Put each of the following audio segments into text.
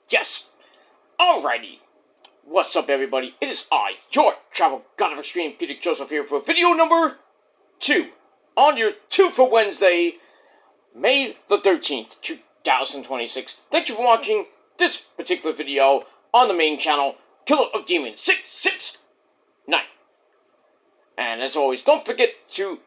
Yes. Alrighty. What's up, everybody? It is I, your travel god of extreme, Peter Joseph, here for video number 2 on your 2 for Wednesday, May the 13th, 2026. Thank you for watching this particular video on the main channel, Killer of Demons 669. And as always, don't forget to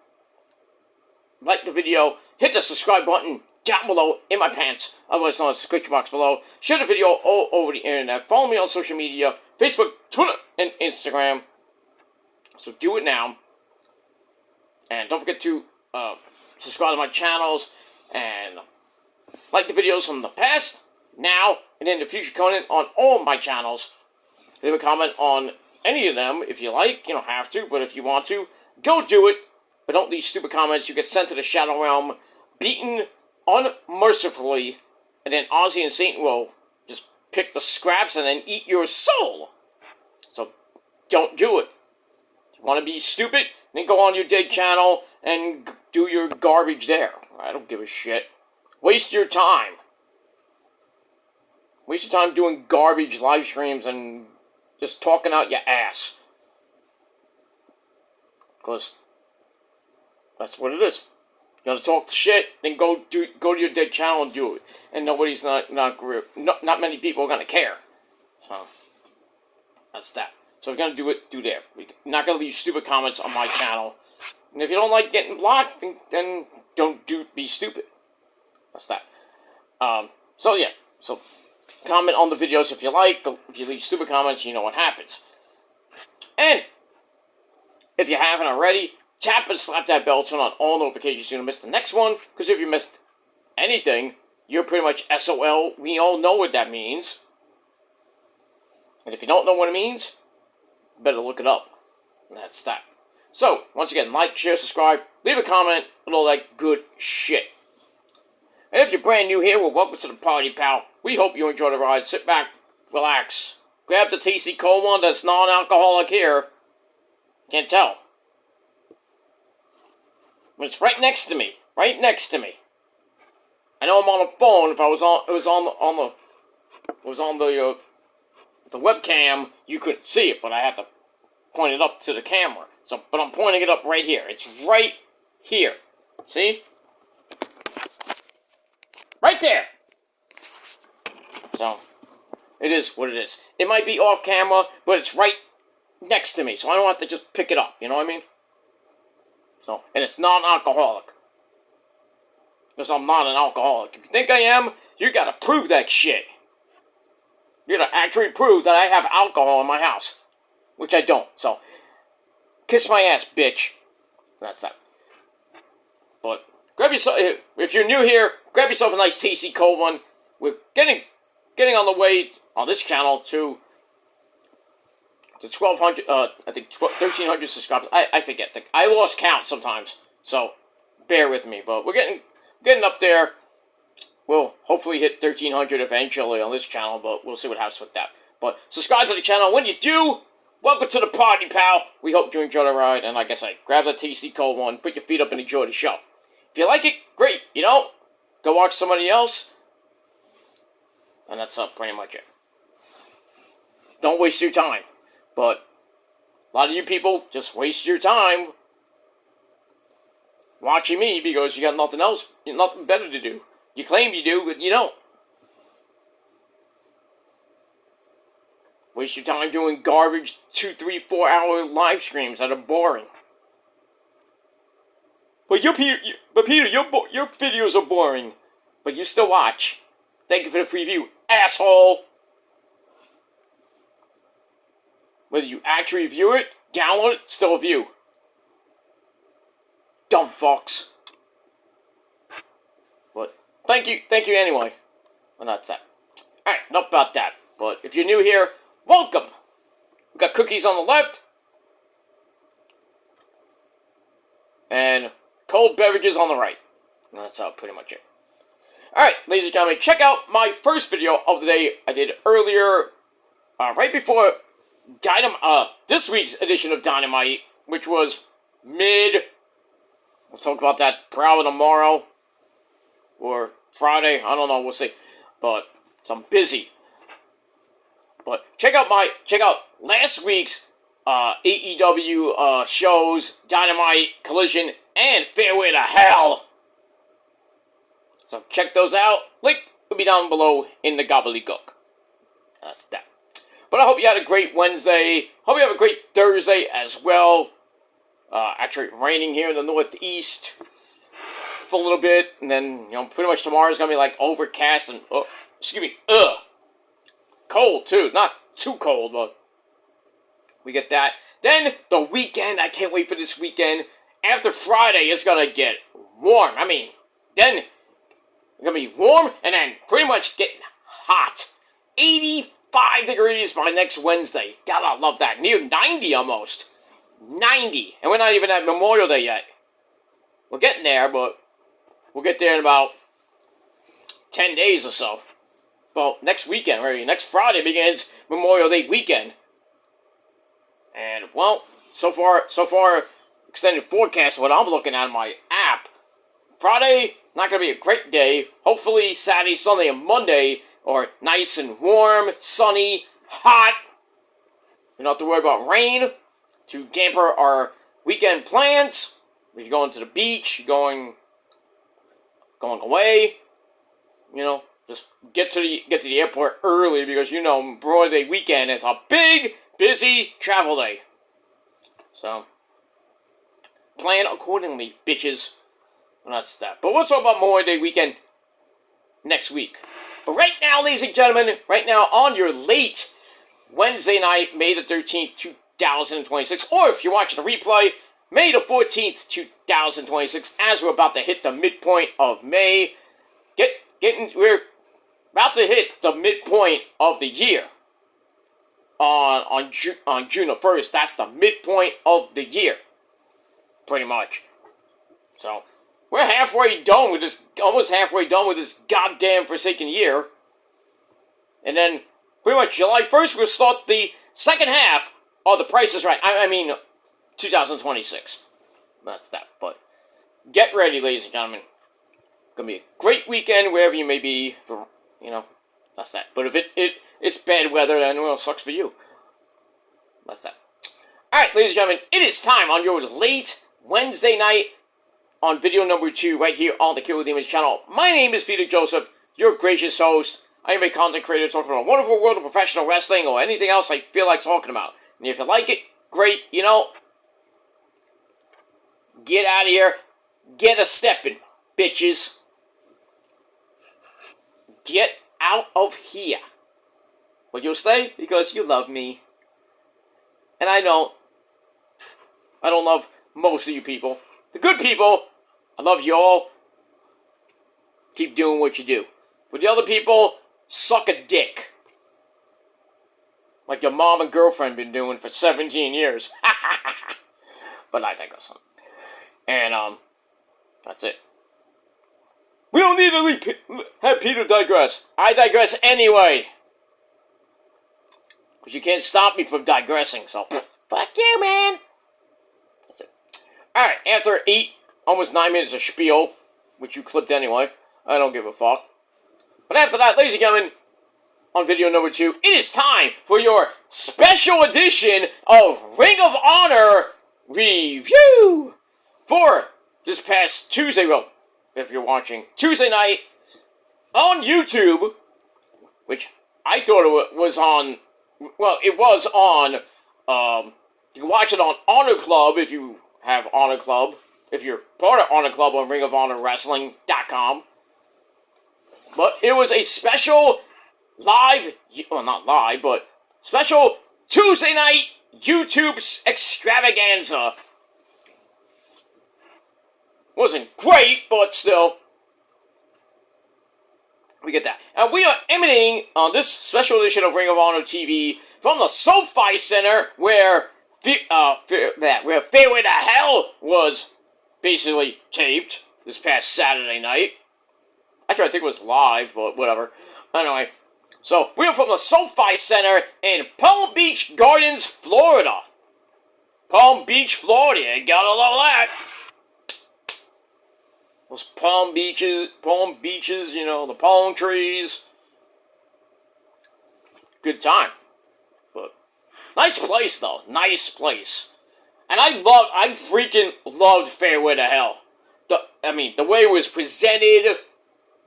like the video, hit the subscribe button down below in my pants, otherwise known as the description box below. Share the video all over the internet. Follow me on social media, Facebook, Twitter, and Instagram. So do it now. And don't forget to subscribe to my channels and like the videos from the past, now, and in the future content on all my channels. Leave a comment on any of them if you like. You don't have to, but if you want to, go do it. But don't leave stupid comments. You get sent to the Shadow Realm, beaten unmercifully, and then Ozzy and Satan will just pick the scraps and then eat your soul. So don't do it. If you want to be stupid, then go on your dead channel and do your garbage there. I don't give a shit. Waste your time. Waste your time doing garbage live streams and just talking out your ass. Because that's what it is. You want to talk shit, then go to your dead channel and do it. And nobody's not many people are gonna care. So that's that. So if you're gonna do it, do there. We're not gonna leave stupid comments on my channel. And if you don't like getting blocked, then don't be stupid. That's that. So yeah. So comment on the videos if you like. If you leave stupid comments, you know what happens. And if you haven't already, tap and slap that bell, turn on all notifications so you don't miss the next one. Because if you missed anything, you're pretty much SOL. We all know what that means. And if you don't know what it means, you better look it up. And that's that. So, once again, like, share, subscribe, leave a comment, and all that good shit. And if you're brand new here, well, welcome to the party, pal. We hope you enjoy the ride. Sit back, relax, grab the tasty cold one that's non-alcoholic here. Can't tell. It's right next to me. Right next to me. I know I'm on the phone. If I was on the webcam, you couldn't see it, but I have to point it up to the camera. So, but I'm pointing it up right here. It's right here. See? Right there. So, it is what it is. It might be off camera, but it's right next to me, so I don't have to just pick it up. You know what I mean? So, and it's non-alcoholic. Because I'm not an alcoholic. If you think I am, you gotta prove that shit. You gotta actually prove that I have alcohol in my house. Which I don't, so. Kiss my ass, bitch. That's that. But, grab yourself, if you're new here, grab yourself a nice tasty cold one. We're getting on the way on this channel to 1,200, I think 1,300 subscribers. I forget. I lost count sometimes, so bear with me. But we're getting up there. We'll hopefully hit 1,300 eventually on this channel, but we'll see what happens with that. But subscribe to the channel. When you do, welcome to the party, pal. We hope you enjoy the ride. And like I said, grab the tasty cold one, put your feet up and enjoy the show. If you like it, great. You don't, go watch somebody else. And that's pretty much it. Don't waste your time. But a lot of you people just waste your time watching me because you got nothing else, nothing better to do. You claim you do, but you don't. Waste your time doing garbage 2, 3, 4 hour live streams that are boring. But Peter, your videos are boring, but you still watch. Thank you for the free view, asshole. Whether you actually view it, download it, still view. Dumb fucks. But thank you anyway. And that's that. Alright, enough about that. But if you're new here, welcome. We got cookies on the left. And cold beverages on the right. And that's pretty much it. Alright, ladies and gentlemen, check out my first video of the day I did earlier, right before this week's edition of Dynamite, which was we'll talk about that probably tomorrow, or Friday, I don't know, we'll see, but, so I'm busy, But check out last week's AEW shows, Dynamite, Collision, and Fairway to Hell. So check those out. Link will be down below in the gobbledygook. That's that. But I hope you had a great Wednesday. Hope you have a great Thursday as well. Actually raining here in the Northeast for a little bit. And then, pretty much tomorrow's going to be like overcast and, cold too. Not too cold, but we get that. Then the weekend, I can't wait for this weekend. After Friday, it's going to get warm. Then it's going to be warm and then pretty much getting hot. 85 degrees by next Wednesday. Gotta love that. Near 90 almost. 90. And we're not even at Memorial Day yet. We're getting there, but we'll get there in about 10 days or so. Well, next weekend, really. Next Friday begins Memorial Day weekend. And, well, so far, extended forecast, what I'm looking at in my app. Friday, not going to be a great day. Hopefully, Saturday, Sunday, and Monday are nice and warm, sunny, hot. You don't have to worry about rain to damper our weekend plans. If you're going to the beach, you're going away, just get to the airport early because Memorial Day weekend is a big, busy travel day. So plan accordingly, bitches. Well, that's that. But we'll talk about Memorial Day weekend next week. But right now, ladies and gentlemen, on your late Wednesday night, May the 13th, 2026, or if you're watching the replay, May the 14th, 2026, as we're about to hit the midpoint of May. We're about to hit the midpoint of the year. On June the 1st, that's the midpoint of the year. Pretty much. So, we're almost halfway done with this goddamn forsaken year. And then, pretty much July 1st, we'll start the second half of The Price is Right. 2026. That's that. But get ready, ladies and gentlemen. Gonna be a great weekend wherever you may be. That's that. But if it's bad weather, then it sucks for you. That's that. Alright, ladies and gentlemen, it is time on your late Wednesday night on video number 2 right here on the Killer Demons channel. My name is Peter Joseph, your gracious host. I am a content creator talking about a wonderful world of professional wrestling or anything else I feel like talking about. And if you like it, great, get out of here. Get a stepping, bitches. Get out of here. But you'll stay because you love me. And I don't love most of you people. The good people, I love you all. Keep doing what you do. For the other people, suck a dick. Like your mom and girlfriend been doing for 17 years. But I digress. And, that's it. We don't need to have Peter digress. I digress anyway. Because you can't stop me from digressing, so fuck you, man. That's it. Alright, after almost 9 minutes of spiel, which you clipped anyway, I don't give a fuck. But after that, ladies and gentlemen, on video number 2, it is time for your special edition of Ring of Honor review for this past Tuesday, well, if you're watching Tuesday night on YouTube, which I thought it was on, well, it was on, you can watch it on Honor Club if you have Honor Club, if you're part of Honor Club on ringofhonorwrestling.com, but it was a special live, well, not live, but special Tuesday night YouTube extravaganza. Wasn't great, but still, we get that. And we are emanating on this special edition of Ring of Honor TV from the SoFi Center, where Fairway to Hell was basically taped this past Saturday night. Actually, I think it was live, but whatever. Anyway, so we are from the SoFi Center in Palm Beach Gardens, Florida. Palm Beach, Florida, you gotta love that. Those palm beaches, the palm trees. Good time. Nice place, though. Nice place. And I freaking loved Fairway to Hell. The way it was presented,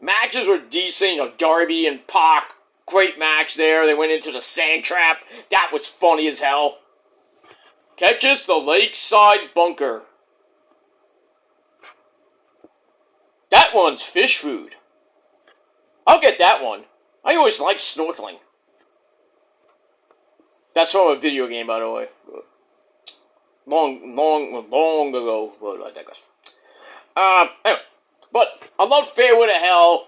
matches were decent. You know, Darby and Pac, great match there. They went into the sand trap. That was funny as hell. Catches the Lakeside Bunker. That one's fish food. I'll get that one. I always liked snorkeling. That's from a video game, by the way. Long ago. Well, I digress. Anyway, but I love Fairway to Hell,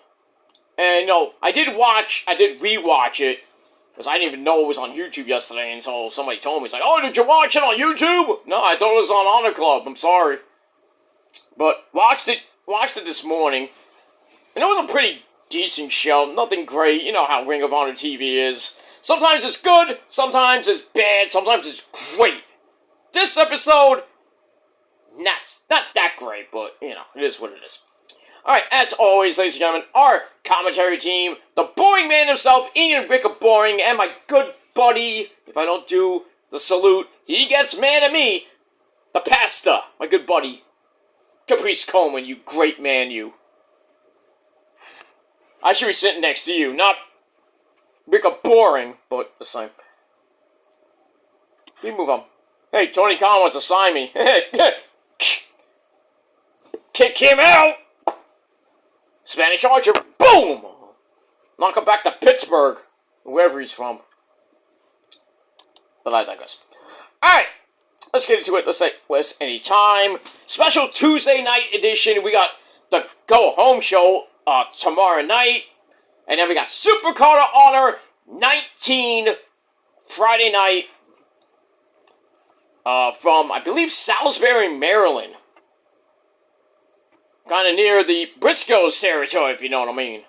and you know, I did rewatch it, because I didn't even know it was on YouTube yesterday until somebody told me. It's like, oh, did you watch it on YouTube? No, I thought it was on Honor Club. I'm sorry, but watched it this morning, and it was a pretty decent show. Nothing great. You know how Ring of Honor TV is. Sometimes it's good, sometimes it's bad, sometimes it's great. This episode, not that great, but, you know, it is what it is. Alright, as always, ladies and gentlemen, our commentary team, the boring man himself, Ian Ricker Boring, and my good buddy, if I don't do the salute, he gets mad at me, the pasta, my good buddy, Caprice Coleman, you great man, you. I should be sitting next to you, not Ricker Boring, but the same. We move on. Hey, Tony Khan wants to sign me. Kick him out! Spanish Archer, boom! Knock him back to Pittsburgh, wherever he's from. But I digress. Alright, let's get into it. Let's waste any time. Special Tuesday night edition. We got the Go Home show tomorrow night. And then we got Supercard of Honor 19 Friday night from, I believe, Salisbury, Maryland. Kind of near the Briscoes territory, if you know what I mean.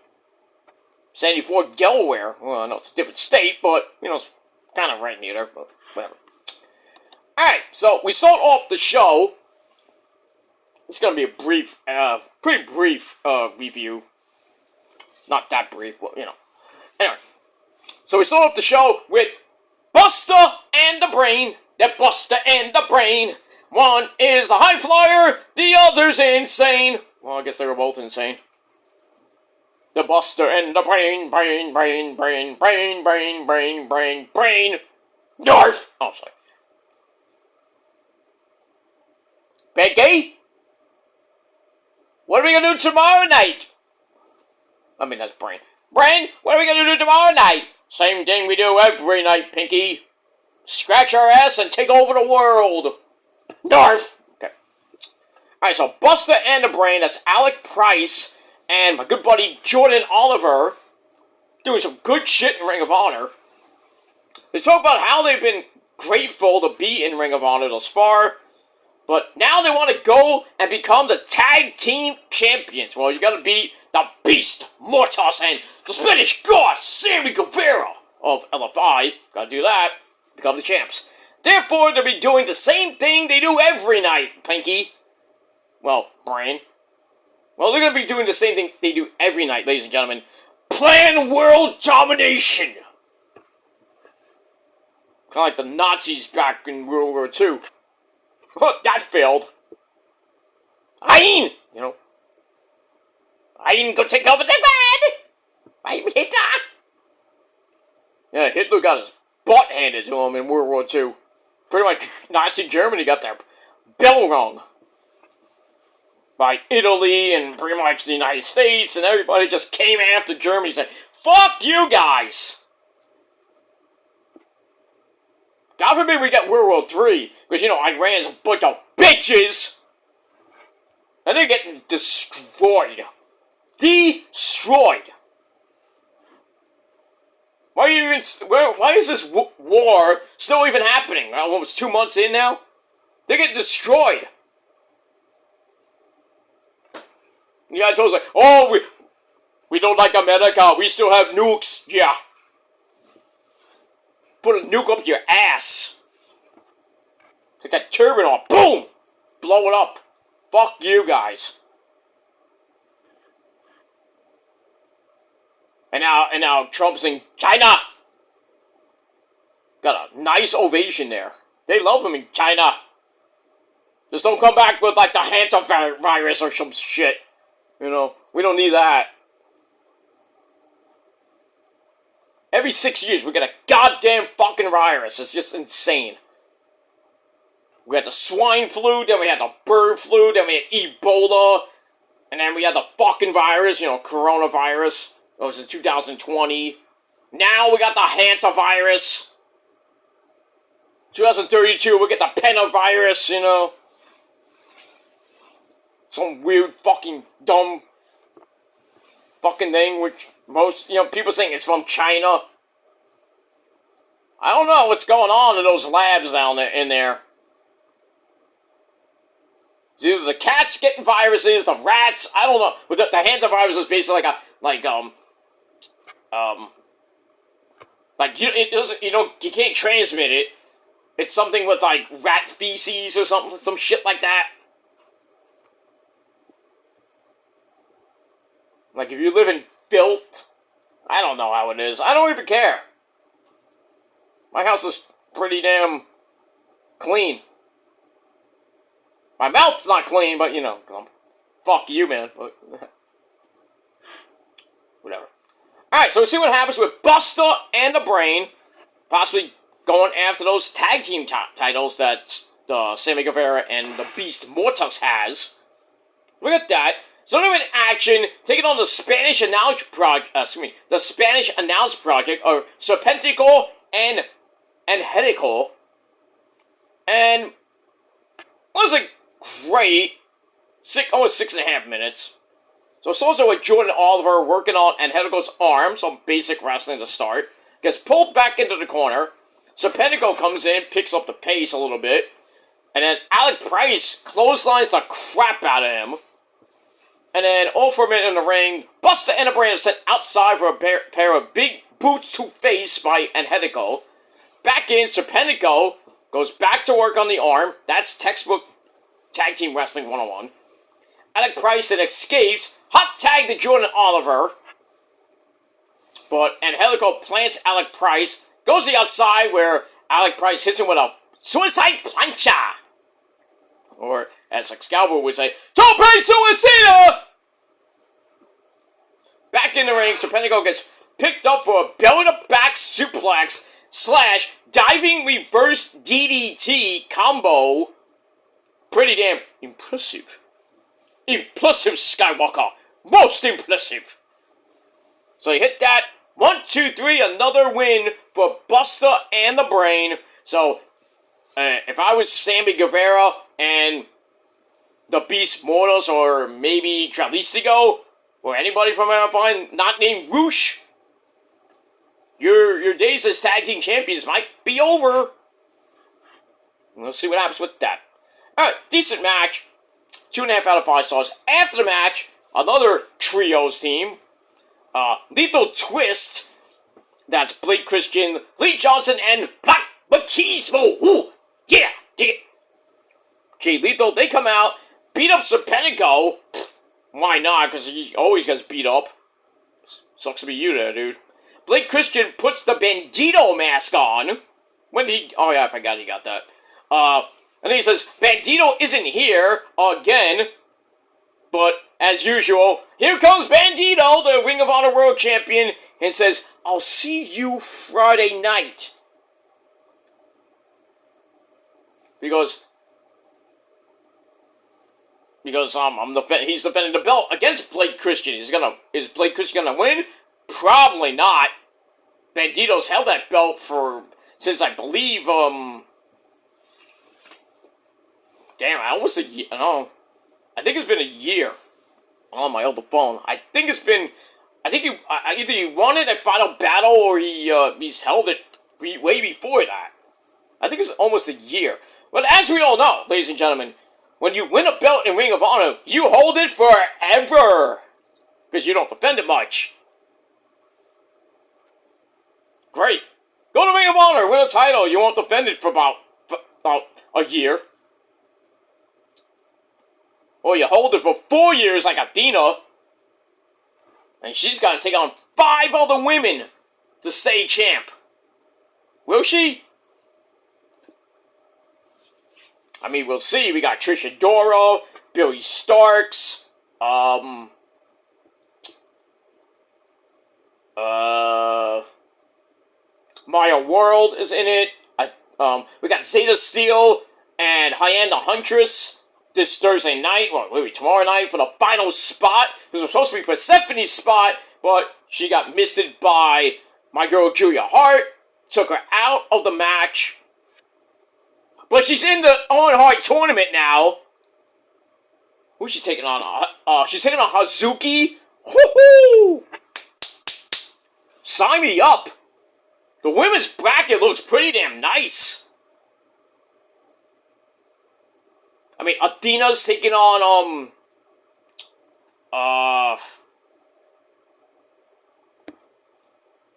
74 Delaware. Well, I know it's a different state, but, you know, it's kind of right near there, but whatever. Alright, so we start off the show. It's going to be a brief, pretty brief review. Not that brief, but, you know. Anyway, so we start off the show with Buster and the Brain. They're Buster and the Brain. One is a high flyer, the other's insane. Well, I guess they were both insane. The Buster and the Brain. Narf! Oh, sorry. Becky? What are we gonna do tomorrow night? I mean, that's Brain. Brain, what are we gonna do tomorrow night? Same thing we do every night, Pinky. Scratch our ass and take over the world. Narf! Okay. Alright, so Buster and the Brain, that's Alec Price and my good buddy Jordan Oliver doing some good shit in Ring of Honor. They talk about how they've been grateful to be in Ring of Honor thus far, but now they want to go and become the tag team champions. Well, you gotta beat the Beast, Mortos, and the Spanish God, Sammy Guevara of LFI. Gotta do that. Become the champs. Therefore, they'll be doing the same thing they do every night, Pinky. Well, Brain. Well, they're going to be doing the same thing they do every night, ladies and gentlemen. Plan world domination! Kind of like the Nazis back in World War II. Oh, that failed. Ein! You know. Ein, go take over the world! I'm Hitler! Yeah, Hitler got his butt handed to him in World War II. Pretty much Nazi Germany got their bell rung by Italy and pretty much the United States, and everybody just came after Germany and said, fuck you guys! God forbid we get World War III, because, you know, Iran's a bunch of bitches! And they're getting destroyed. Destroyed! Why is this war still even happening? Almost 2 months in now? They get destroyed. The guy told us, like, oh, we don't like America. We still have nukes. Yeah. Put a nuke up your ass. Take that turban off. Boom! Blow it up. Fuck you guys. And now Trump's in China. got a nice ovation there. They love him in China. Just don't come back with like the hantavirus or some shit. You know, we don't need that. Every 6 years we get a goddamn fucking virus. It's just insane. We had the swine flu, then we had the bird flu, then we had Ebola, and then we had the fucking virus, you know, coronavirus. That was in 2020. Now we got the hantavirus. 2032, we get the pentavirus, you know. Some weird fucking dumb fucking thing which most, you know, people saying it's from China. I don't know what's going on in those labs down there, in there. It's either the cats getting viruses, the rats, I don't know. But the hantavirus is basically you can't transmit it. It's something with like rat feces or something, some shit like that. Like if you live in filth, I don't know how it is. I don't even care. My house is pretty damn clean. My mouth's not clean, but you know, fuck you, man. Whatever. Alright, so we'll see what happens with Buster and the Brain, possibly going after those tag team titles that Sammy Guevara and the Beast Mortis has. Look at that. So they're in action, taking on the Spanish Announce Project, the Spanish Announce Project, or Serpentico and Angelico. And wasn't great. Almost 6.5 minutes. So it's also with Jordan Oliver working on Angelico's arm, some basic wrestling to start. Gets pulled back into the corner. Serpentico comes in, picks up the pace a little bit. And then Alec Price clotheslines the crap out of him. And then, all for a minute in the ring, Buster and the Brain are sent outside for a pair of big boots to face by Angelico. Back in, Serpentico goes back to work on the arm. That's textbook Tag Team Wrestling 101. Alec Price then escapes, hot tag to Jordan Oliver. But Angelico plants Alec Price, goes to the outside where Alec Price hits him with a suicide plancha. Or, as Excalibur would say, Tope Suicida! Back in the ring, Serpentico gets picked up for a belly-to-back suplex / diving reverse DDT combo. Pretty damn impressive. Impressive, Skywalker. Most impressive. So he hit that. 1, 2, 3, another win for Buster and the Brain. So, if I was Sammy Guevara and the Beast Mortis, or maybe Tralistico, or anybody from MFI not named Roosh, your days as tag team champions might be over. We'll see what happens with that. Alright, decent match. 2.5 out of 5 stars. After the match, another trios team. Lethal Twist. That's Blake Christian, Lee Johnson, and Black Machismo. Ooh, yeah, dig it. Okay, Lethal, they come out, beat up Serpentico. Why not? Because he always gets beat up. Sucks to be you there, dude. Blake Christian puts the Bandito mask on. Oh yeah, I forgot he got that. And then he says, Bandito isn't here again. But, as usual, here comes Bandito, the Ring of Honor World Champion, and says, I'll see you Friday night. Because he's defending the belt against Blake Christian. Is Blake Christian gonna win? Probably not. Bandito's held that belt since I believe, almost a year. I think it's been a year on my other phone. Either he won it at Final Battle or he's held it way before that. I think it's almost a year. But as we all know, ladies and gentlemen, when you win a belt in Ring of Honor, you hold it forever. Because you don't defend it much. Great. Go to Ring of Honor, win a title. You won't defend it for about a year. Or you hold it for 4 years like Athena. And she's got to take on 5 other women to stay champ. Will she? I mean, we'll see. We got Trish Adora, Billy Starks, Maya World is in it. We got Zeta Steel and Hyann the Huntress this Thursday night, well, maybe tomorrow night, for the final spot. This was supposed to be Persephone's spot, but she got missed by my girl Julia Hart. Took her out of the match. But she's in the Owen Hart tournament now. Who's she taking on? She's taking on Hazuki. Woohoo! Sign me up. The women's bracket looks pretty damn nice. I mean, Athena's taking on,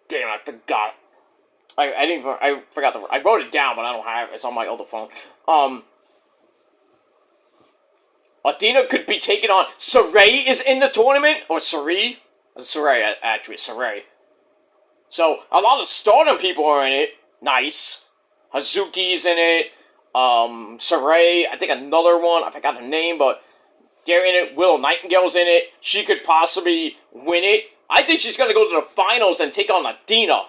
damn, I forgot. I forgot I wrote it down, but I don't have it. It's on my other phone. Athena could be taking on, Saray is in the tournament, or Saray? Saray, actually, Saray. So, a lot of Stardom people are in it. Nice. Hazuki's in it. Saray, I think another one, I forgot her name, but they're in it. Willow Nightingale's in it. She could possibly win it. I think she's going to go to the finals and take on Athena.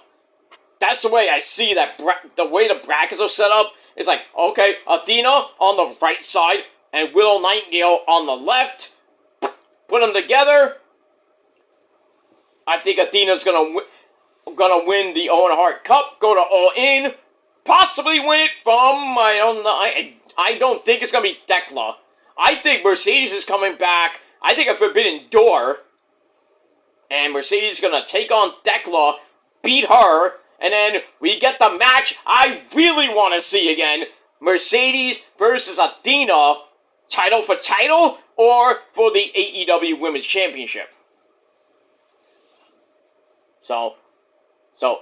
That's the way I see that, the way the brackets are set up. It's like, okay, Athena on the right side and Willow Nightingale on the left. Put them together. I think Athena's going to win the Owen Hart Cup, go to All In. Possibly win it from, I don't know, I don't think it's going to be Thekla. I think Mercedes is coming back. I think a Forbidden Door. And Mercedes is going to take on Thekla, beat her, and then we get the match I really want to see again. Mercedes versus Athena, title for title, or for the AEW Women's Championship. So,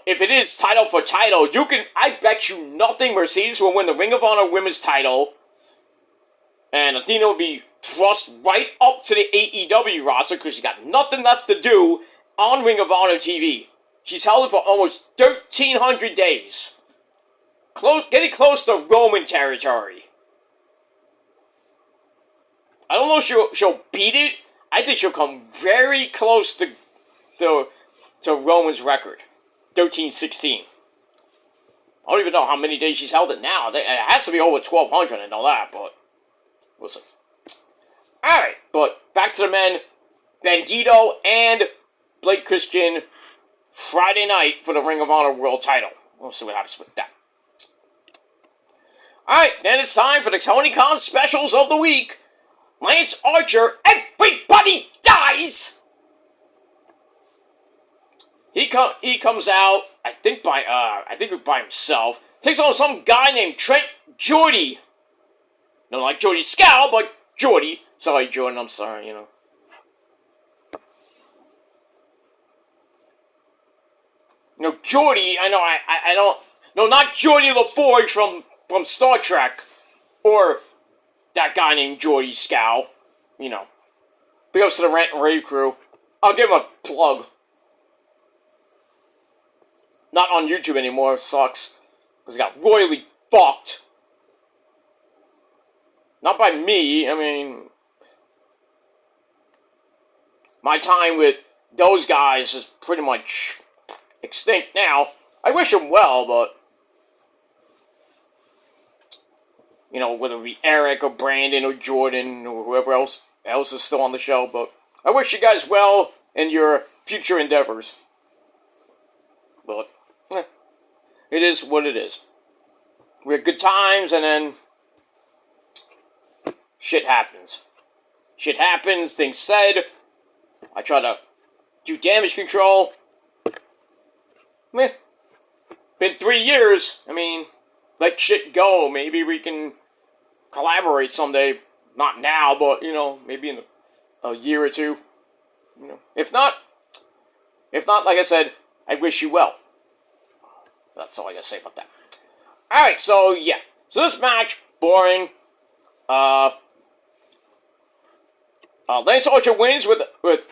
if it is title for title, I bet you nothing Mercedes will win the Ring of Honor Women's title, and Athena will be thrust right up to the AEW roster because she's got nothing left to do on Ring of Honor TV. She's held it for almost 1,300 days. Getting close to Roman territory. I don't know if she'll beat it. I think she'll come very close to Roman's record. 13-16. I don't even know how many days she's held it now. It has to be over 1,200, I know that, but we'll see. Alright, but back to the men. Bandito and Blake Christian Friday night for the Ring of Honor World title. We'll see what happens with that. Alright, then it's time for the Tony Khan specials of the week. Lance Archer, everybody dies! He comes out, I think by himself. Takes on some guy named Trent Jordy. Not like Jordy Scow, but Jordy. Sorry, Jordan, I'm sorry, you know. No, Jordy, I know, I don't... No, not Jordy LaForge from Star Trek. Or that guy named Jordy Scow. You know. Big ups to the Rant and Rave crew. I'll give him a plug. Not on YouTube anymore, it sucks. Because it got royally fucked. Not by me, I mean... My time with those guys is pretty much extinct now. I wish them well, but... You know, whether it be Eric or Brandon or Jordan or whoever else is still on the show, but... I wish you guys well in your future endeavors. But... it is what it is. We had good times, and then shit happens. Shit happens, things said. I try to do damage control. Meh. Been 3 years. I mean, let shit go. Maybe we can collaborate someday. Not now, but, you know, maybe in a year or two. You know, if not, like I said, I wish you well. That's all I gotta say about that. Alright, so yeah. So this match, boring. Lance Archer wins with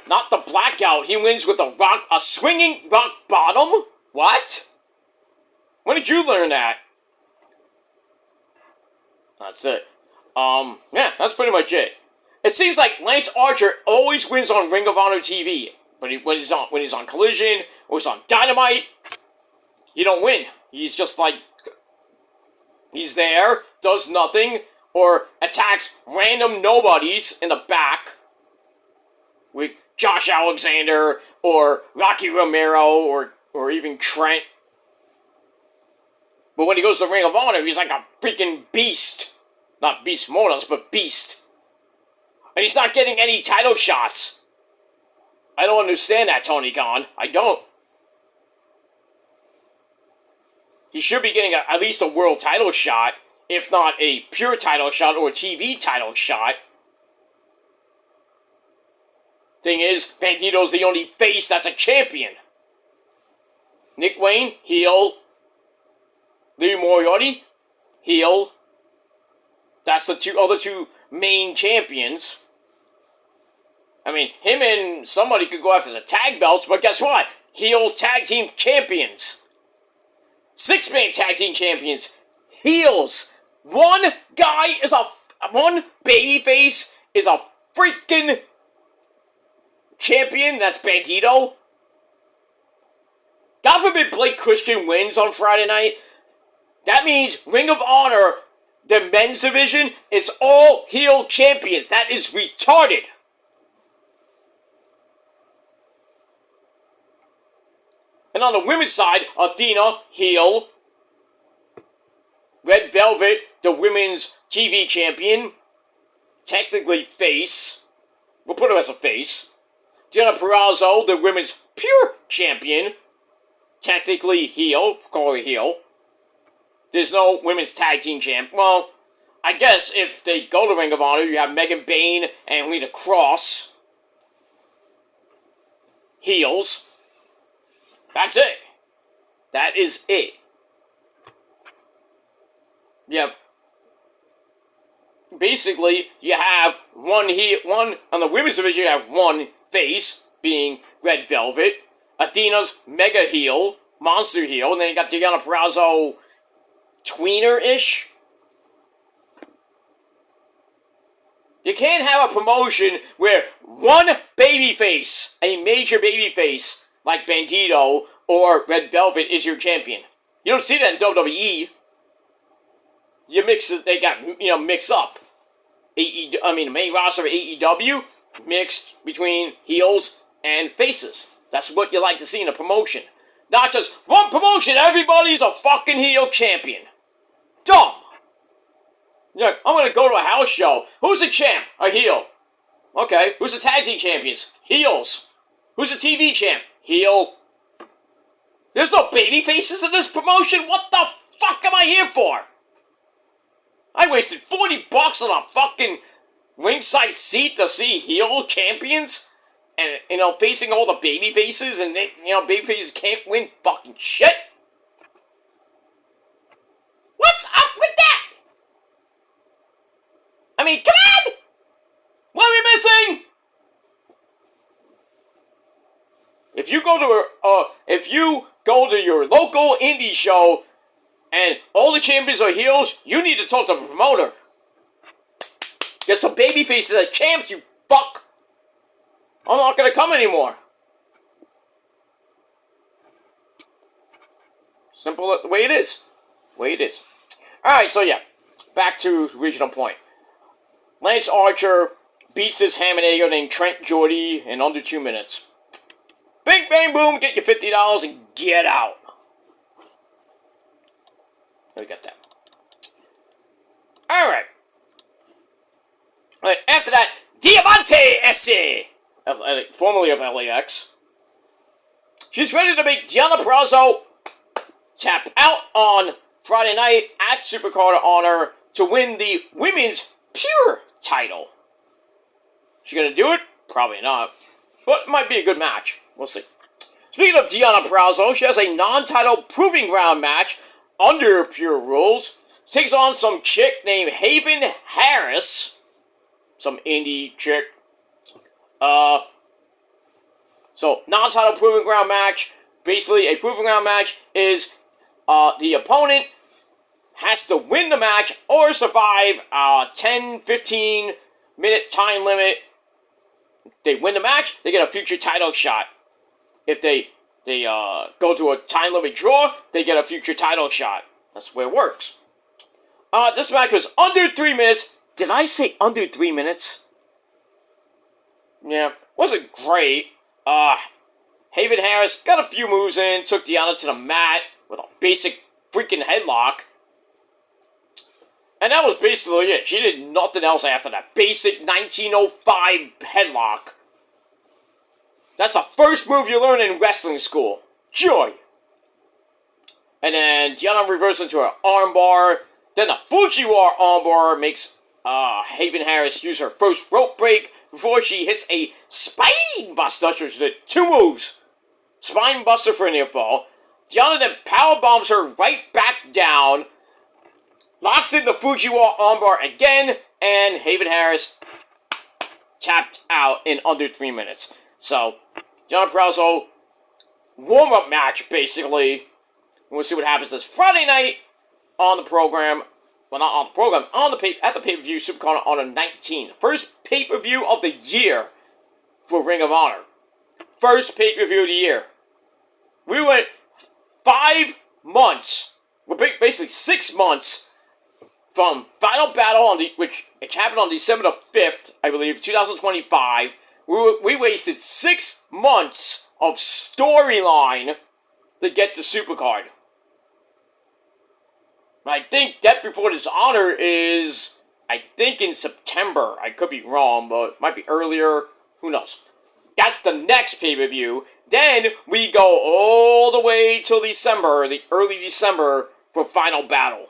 not the blackout, he wins with a swinging rock bottom? What? When did you learn that? That's it. Yeah, that's pretty much it. It seems like Lance Archer always wins on Ring of Honor TV, but when he's on Collision or he's on Dynamite, he don't win. He's just like, he's there, does nothing, or attacks random nobodies in the back with Josh Alexander or Rocky Romero or even Trent. But when he goes to Ring of Honor, he's like a freaking beast. Not Beast Mortals, but Beast. And he's not getting any title shots. I don't understand that, Tony Khan. I don't. He should be getting at least a world title shot, if not a pure title shot or a TV title shot. Thing is, Bandito's the only face that's a champion. Nick Wayne, heel. Lee Moriarty, heel. That's the other two main champions. I mean, him and somebody could go after the tag belts, but guess what? Heel tag team champions. 6-man tag team champions. Heels. One babyface is a freaking champion. That's Bandito. God forbid Blake Christian wins on Friday night. That means Ring of Honor, the men's division, is all heel champions. That is retarded. And on the women's side, Athena, heel. Red Velvet, the women's TV champion. Technically face. We'll put her as a face. Deonna Purrazzo, the women's pure champion. Technically heel. Call her heel. There's no women's tag team champ. Well, I guess if they go to Ring of Honor, you have Megan Bayne and Lita Cross. Heels. That's it. That is it. Basically, you have one on the women's division, you have one face, being Red Velvet. Athena's mega heel, monster heel, and then you got Deonna Purrazzo, tweener-ish. You can't have a promotion where one babyface, a major babyface, like Bandito or Red Velvet, is your champion. You don't see that in WWE. You mix it, they got, mix up. The main roster of AEW, mixed between heels and faces. That's what you like to see in a promotion. Not just one promotion, everybody's a fucking heel champion. Dumb. You're like, I'm gonna go to a house show. Who's the champ? A heel. Okay. Who's the tag team champions? Heels. Who's the TV champ? Heel. There's no baby faces in this promotion? What the fuck am I here for? I wasted $40 on a fucking ringside seat to see heel champions? And, facing all the baby faces, and they, baby faces can't win fucking shit? What's up with that? I mean, come on! What are we missing? If you go to your local indie show and all the champions are heels, you need to talk to the promoter. Get some baby faces as champs, you fuck. I'm not gonna come anymore. Simple the way it is. Alright, so yeah. Back to the original point. Lance Archer beats this ham and egg named Trent Jordy in under 2 minutes. Bing, bang, boom, get your $50 and get out. We got that. Alright. After that, Diamante Esse, formerly of LAX. She's ready to make Deonna Purrazzo tap out on Friday night at Supercard of Honor to win the women's pure title. She gonna do it? Probably not. But it might be a good match. We'll see. Speaking of Deonna Purrazzo, she has a non-title proving ground match under pure rules. Takes on some chick named Haven Harris. Some indie chick. So, non-title proving ground match. Basically, a proving ground match is the opponent has to win the match or survive a 10-15 minute time limit. If they win the match, they get a future title shot. If they go to a time limit draw, they get a future title shot. That's the way it works. This match was under 3 minutes. Did I say under 3 minutes? Yeah, wasn't great. Haven Harris got a few moves in, took Deonna to the mat with a basic freaking headlock. And that was basically it. She did nothing else after that basic 1905 headlock. That's the first move you learn in wrestling school. Joy. And then Deonna reverses into her armbar. Then the Fujiwara armbar makes Haven Harris use her first rope break before she hits a spine buster, which did 2 moves. Spine buster for a near fall. Deonna then power bombs her right back down. Locks in the Fujiwara armbar again. And Haven Harris tapped out in under 3 minutes. So, Deonna Purrazzo, warm-up match, basically. We'll see what happens this Friday night on the program. Well, not on the program, at the pay-per-view Supercard on the 19th. First pay-per-view of the year for Ring of Honor. First pay-per-view of the year. We went 5 months, well, basically 6 months, from Final Battle, which happened on December the 5th, I believe, 2025. We wasted 6 months of storyline to get to Supercard. I think Death Before Dishonor is, in September. I could be wrong, but it might be earlier. Who knows? That's the next pay-per-view. Then we go all the way till December, the early December, for Final Battle.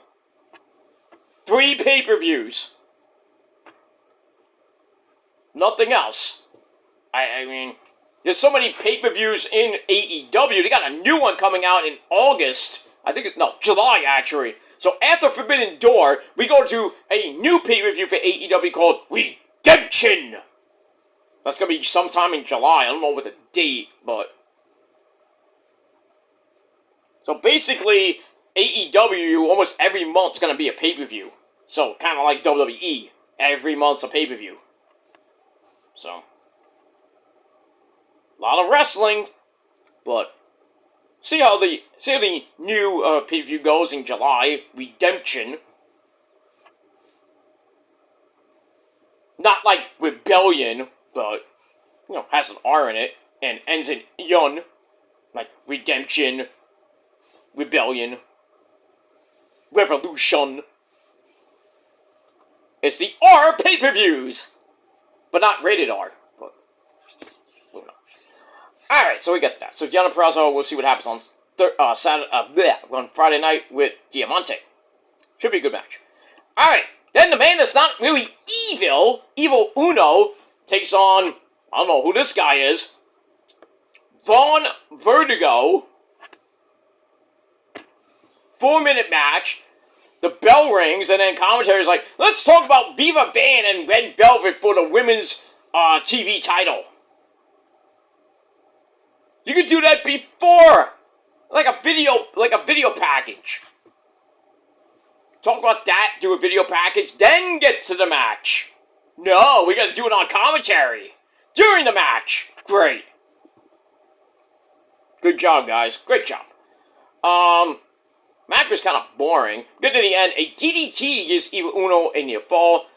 3 pay-per-views. Nothing else. I mean, there's so many pay-per-views in AEW. They got a new one coming out in August. July, actually. So after Forbidden Door, we go to a new pay-per-view for AEW called Redemption. That's going to be sometime in July. I don't know what the date, but... So basically, AEW, almost every month's going to be a pay-per-view. So, kind of like WWE. Every month's a pay-per-view. So... a lot of wrestling, but... See how the new pay-per-view goes in July. Redemption. Not like Rebellion, but, has an R in it, and ends in Yun. Like Redemption, Rebellion, Revolution. It's the R pay-per-views! But not rated R. But, Alright, so we got that. So Deonna Purrazzo, we'll see what happens on on Friday night with Diamante. Should be a good match. Alright, then the man that's not really evil, Evil Uno, takes on, I don't know who this guy is, Vaughn Vertigo. 4-minute match. The bell rings, and then commentary's like, let's talk about Viva Van and Red Velvet for the women's TV title. You could do that before, like a video package. Talk about that, do a video package, then get to the match. No, we gotta do it on commentary during the match. Great. Good job, guys. Great job. Match was kind of boring. Good to the end. A DDT gives Evil Uno a near fall,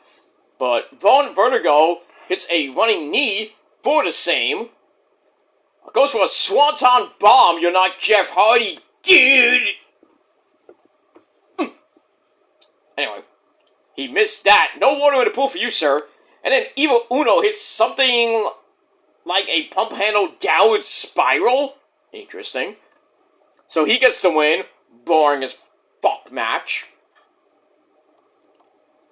but Vaughn Vertigo hits a running knee for the same. Goes for a Swanton Bomb. You're not Jeff Hardy, dude. Anyway, he missed that. No water in the pool for you, sir. And then Evil Uno hits something like a pump handle downward spiral. Interesting. So he gets the win. Boring as fuck match.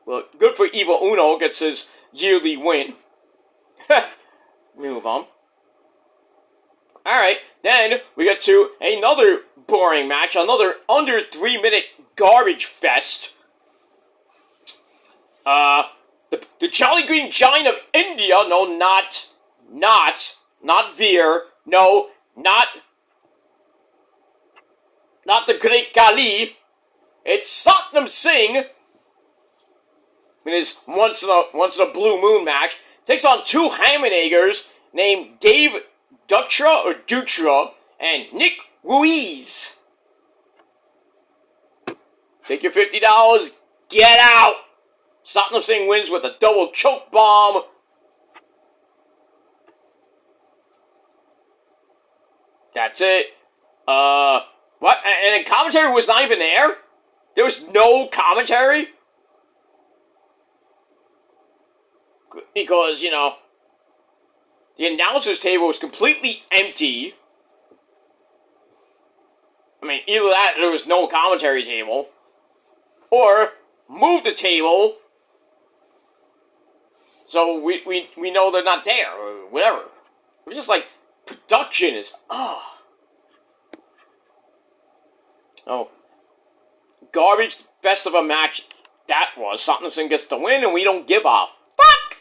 Well, good for Evil Uno. Gets his yearly win. Move on. Alright, then we get to another boring match. Another under 3-minute garbage fest. The Jolly Green Giant of India. No, not Veer. No, not the Great Khali. It's Satnam Singh in his once in a blue moon match. Takes on two Hammonegers named Dave Dutra and Nick Ruiz. Take your $50, get out! Satnam Singh wins with a double choke bomb. That's it. What? And the commentary was not even there? There was no commentary? Because, the announcer's table was completely empty. I mean, either that or there was no commentary table. Or move the table so we know they're not there, or whatever. It was just like, production is, Oh. Garbage best of a match that was. Satnam Singh gets the win and we don't give a fuck!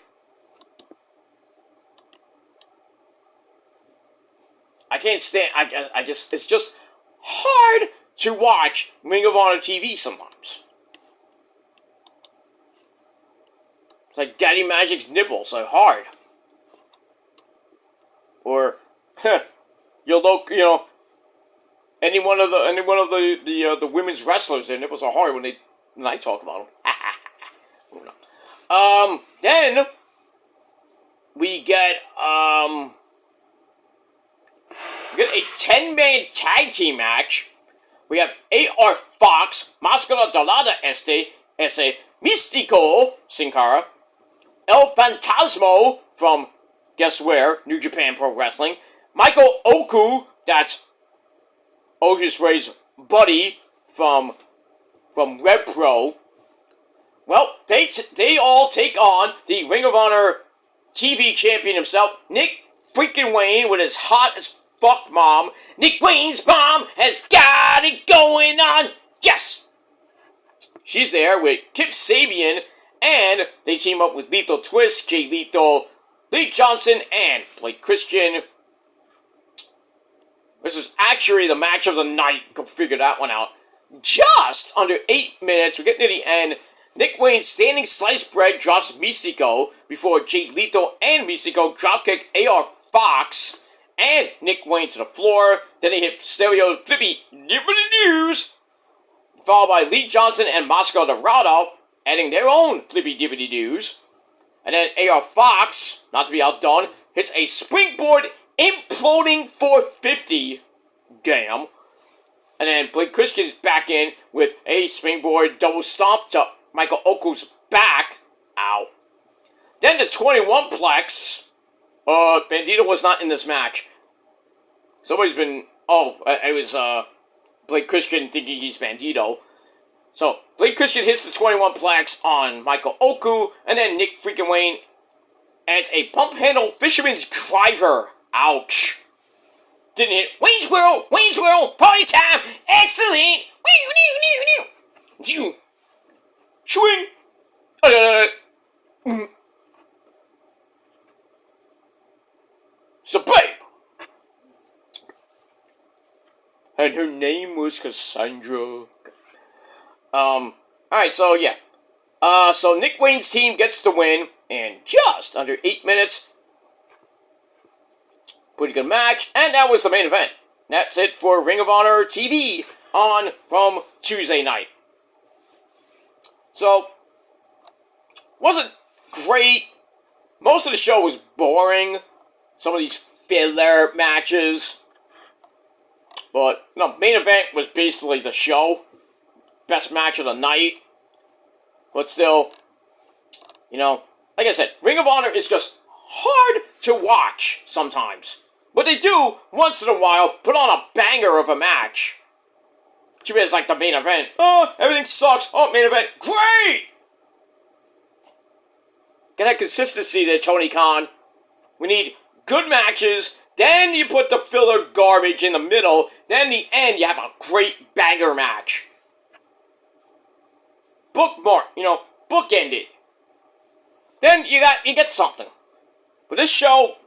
I can't stand, I just, it's just hard to watch Ring of Honor TV sometimes. It's like Daddy Magic's nipples, so hard. Or, your local, any one of the women's wrestlers, their nipples are hard when I talk about them. Then we get a 10-man tag team match. We have AR Fox, Máscara Dorada Ese, Místico Sin Cara, El Fantasmo from, guess where, New Japan Pro Wrestling, Michael Oku, that's Otis Ray's buddy from Red Pro. Well, they all take on the Ring of Honor TV champion himself, Nick freaking Wayne, with his hot as fuck mom. Nick Wayne's mom has got it going on. Yes! She's there with Kip Sabian, and they team up with Lethal Twist, Jay Lethal, Lee Johnson, and Blake Christian. This was actually the match of the night. Go figure that one out. Just under 8 minutes, we get near the end. Nick Wayne's standing sliced bread drops Místico before Jay Lethal and Místico dropkick AR Fox and Nick Wayne to the floor. Then they hit Stereo Flippy Dippity Doos, followed by Lee Johnson and Máscara Dorada adding their own Flippy Dippity Doos. And then AR Fox, not to be outdone, hits a springboard imploding 450. Damn. And then Blake Christian's back in with a springboard double stomp to Michael Oku's back. Ow. Then the 21 plex. Bandito was not in this match. Somebody's been... Oh, it was Blake Christian thinking he's Bandito. So, Blake Christian hits the 21 plex on Michael Oku, and then Nick freaking Wayne adds a pump handle fisherman's driver. Ouch. Didn't hit. Wayne's World, party time, excellent. Swing. So, babe. And her name was Cassandra. Alright, so yeah. So Nick Wayne's team gets the win in just under 8 minutes. Pretty good match, and that was the main event. That's it for Ring of Honor TV on from Tuesday night. So, wasn't great. Most of the show was boring. Some of these filler matches. But, main event was basically the show. Best match of the night. But still, like I said, Ring of Honor is just hard to watch sometimes. But they do, once in a while, put on a banger of a match. Too bad it's like the main event. Oh, everything sucks. Oh, main event, great! Get that consistency there, Tony Khan. We need good matches. Then you put the filler garbage in the middle. Then the end, you have a great banger match. Bookmark, bookend it. Then you get something. But this show,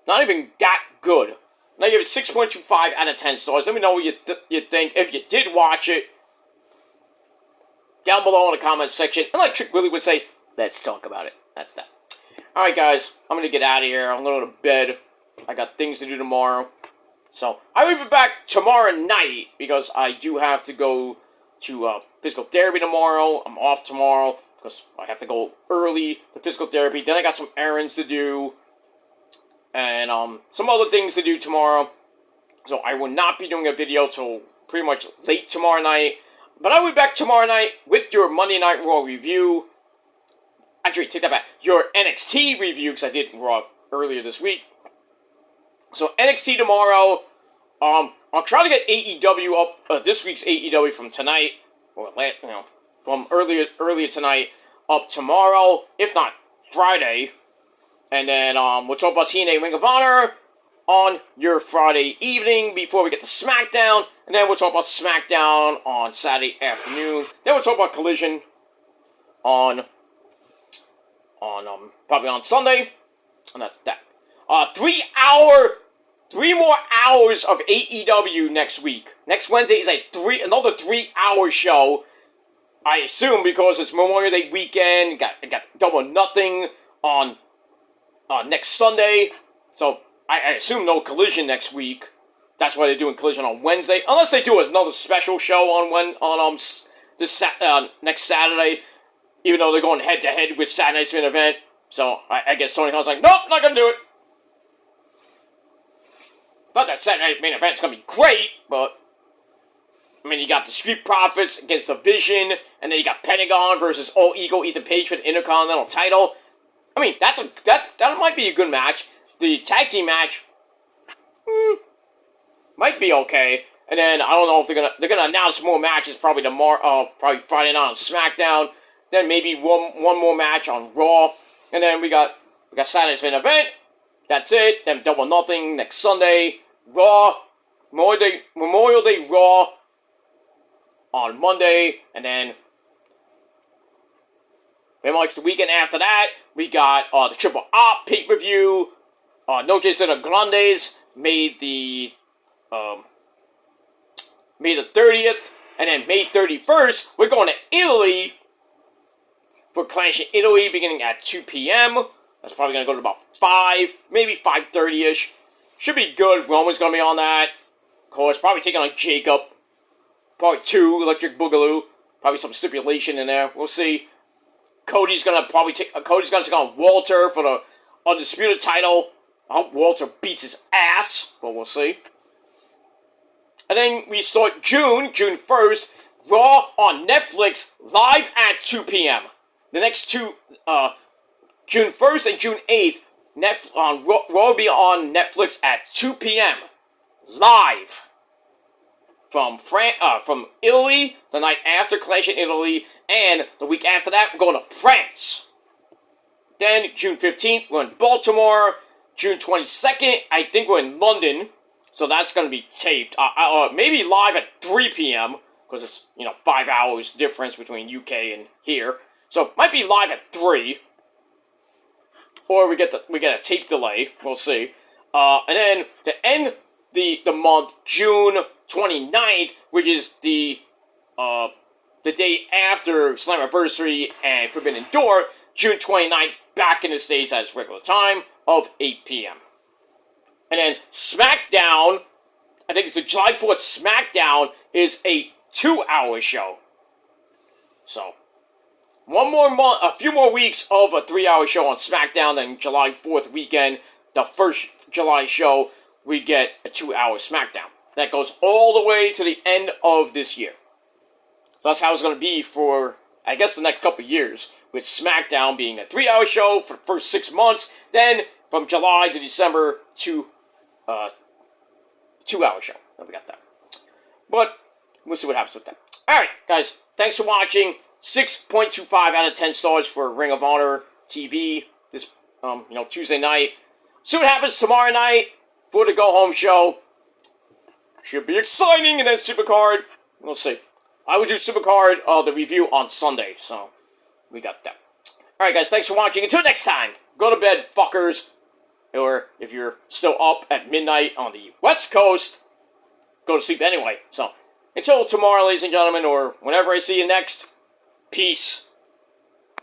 not even that good. And I give it 6.25 out of 10 stars. Let me know what you think if you did watch it. down below in the comments section. And like Trick Willie would say, let's talk about it. That's that. Alright, guys, I'm going to get out of here. I'm going to bed. I got things to do tomorrow. So, I will be back tomorrow night because I do have to go to physical therapy tomorrow. I'm off tomorrow because I have to go early to physical therapy. Then I got some errands to do and some other things to do tomorrow. So, I will not be doing a video till pretty much late tomorrow night. But I will be back tomorrow night with your Monday Night Raw review. Actually, take that back. Your NXT review, because I did Raw earlier this week. So, NXT tomorrow. I'll try to get AEW up, this week's AEW from tonight, or, from earlier tonight up tomorrow, if not Friday. And then, we'll talk about TNA Ring of Honor on your Friday evening before we get to SmackDown. And then we'll talk about SmackDown on Saturday afternoon. Then we'll talk about Collision on probably on Sunday. And that's that. 3 more hours of AEW next week. Next Wednesday is another 3-hour show. I assume because it's Memorial Day weekend. Got Double or Nothing on next Sunday. So I assume no Collision next week. That's why they're doing Collision on Wednesday. Unless they do another special show on next Saturday. Even though they're going head-to-head with Saturday Night's Main Event. So I guess Tony Khan's like, nope, not going to do it. Not that Saturday Night Main Event's going to be great, but I mean, you got the Street Profits against the Vision, and then you got Pentagon versus All Ego Ethan Page for the Intercontinental title. I mean, that might be a good match. The tag team match might be okay. And then I don't know if they're gonna announce more matches probably tomorrow, probably Friday night on SmackDown. Then maybe one more match on Raw, and then we got Saturday's Main Event. That's it. Then Double or Nothing next Sunday. Raw, Memorial Day Raw on Monday, and then pretty much the weekend after that, we got the Triple Op pay-per-view. Noches de los Grandes made the 30th, and then May 31st, we're going to Italy for Clash in Italy beginning at 2 p.m. That's probably going to go to about 5, maybe 5:30ish. Should be good. Roman's going to be on that. Of course, probably taking on Jacob. Part 2, Electric Boogaloo. Probably some stipulation in there. We'll see. Cody's going to take on Walter for the Undisputed title. I hope Walter beats his ass, but we'll see. And then we start June 1st, Raw on Netflix, live at 2 p.m. The next two, June 1st and June 8th, Raw will be on Netflix at 2 p.m. live from Italy, the night after Clash in Italy, and the week after that, we're going to France. Then, June 15th, we're in Baltimore. June 22nd, I think we're in London, so that's going to be taped. Maybe live at 3 p.m., because it's, 5 hours difference between UK and here. So, might be live at 3. Or we get a tape delay. We'll see. And then to end the month, June 29th, which is the day after Slammiversary and Forbidden Door, June 29th, back in the States at its regular time of 8 p.m. And then SmackDown, I think it's the July 4th SmackDown, is a 2-hour show. So, a few more weeks of a 3-hour show on SmackDown, then July 4th weekend, the first July show, we get a 2-hour SmackDown. That goes all the way to the end of this year. So that's how it's going to be for, I guess, the next couple of years, with SmackDown being a 3-hour show for the first 6 months, then from July to December, 2-hour show. Then we got that. But we'll see what happens with that. Alright, guys, thanks for watching. 6.25 out of 10 stars for Ring of Honor TV this, Tuesday night. See what happens tomorrow night for the go-home show. Should be exciting, and then Supercard. We'll see. I will do Supercard, the review on Sunday, so we got that. Alright, guys, thanks for watching. Until next time, go to bed, fuckers. Or if you're still up at midnight on the West Coast, go to sleep anyway. So, until tomorrow, ladies and gentlemen, or whenever I see you next, Peace.